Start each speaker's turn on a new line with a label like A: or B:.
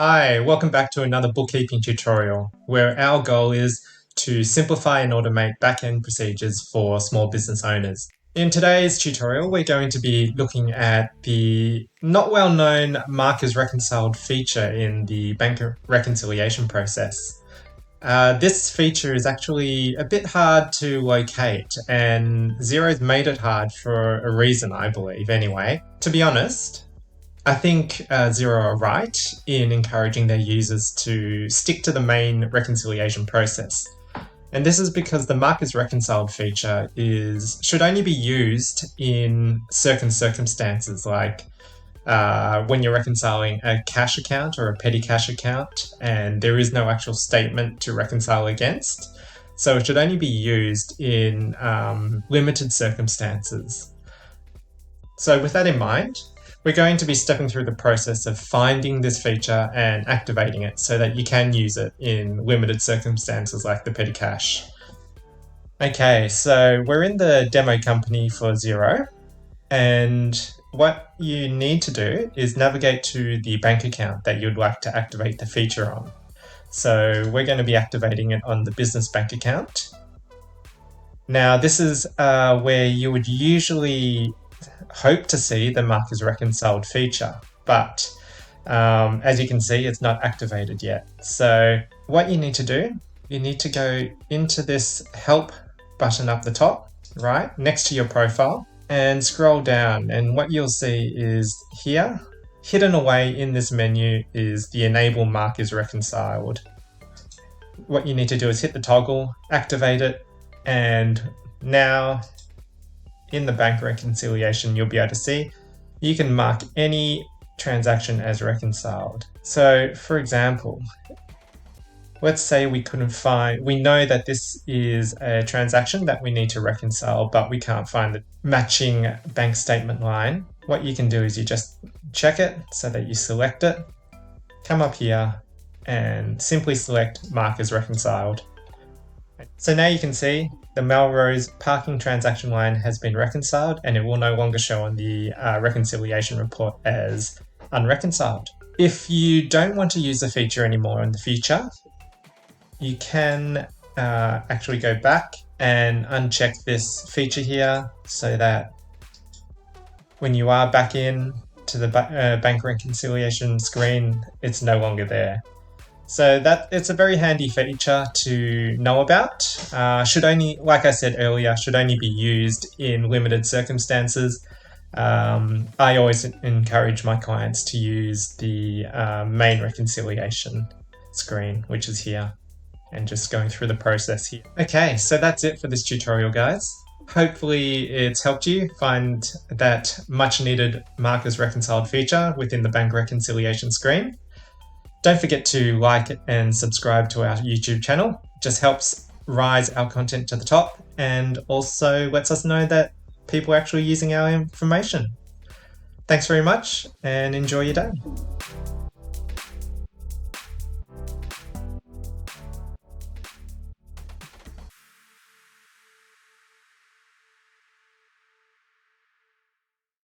A: Hi, welcome back to another bookkeeping tutorial where our goal is to simplify and automate back-end procedures for small business owners. In today's tutorial, we're going to be looking at the not well-known Mark as Reconciled feature in the bank reconciliation process. This feature is actually a bit hard to locate, and Xero's made it hard for a reason, I believe, anyway. To be honest, I think Xero are right in encouraging their users to stick to the main reconciliation process. And this is because the Mark as Reconciled feature should only be used in certain circumstances, like when you're reconciling a cash account or a petty cash account and there is no actual statement to reconcile against. So it should only be used in limited circumstances. So with that in mind, we're going to be stepping through the process of finding this feature and activating it so that you can use it in limited circumstances like the petty cash. Okay, so we're in the demo company for Xero, and what you need to do is navigate to the bank account that you'd like to activate the feature on. So we're going to be activating it on the business bank account. Now this is where you would usually hope to see the Mark as Reconciled feature, but as you can see, it's not activated yet. So what you need to do, you need to go into this help button up the top, right, next to your profile, and scroll down, and what you'll see is here, hidden away in this menu is the enable Mark as Reconciled. What you need to do is hit the toggle, activate it, and now in the bank reconciliation, you'll be able to see you can mark any transaction as reconciled. So for example, let's say we know that this is a transaction that we need to reconcile, but we can't find the matching bank statement line. What you can do is you just check it so that you select it, come up here and simply select Mark as Reconciled. So now you can see the Melrose parking transaction line has been reconciled, and it will no longer show on the reconciliation report as unreconciled. If you don't want to use the feature anymore in the future, you can actually go back and uncheck this feature here so that when you are back in to the bank reconciliation screen, it's no longer there. So it's a very handy feature to know about. Should only, like I said earlier, should only be used in limited circumstances. I always encourage my clients to use the main reconciliation screen, which is here, and just going through the process here. Okay, so that's it for this tutorial, guys. Hopefully it's helped you find that much needed Mark as Reconciled feature within the bank reconciliation screen. Don't forget to like and subscribe to our YouTube channel. It just helps rise our content to the top and also lets us know that people are actually using our information. Thanks very much and enjoy your day.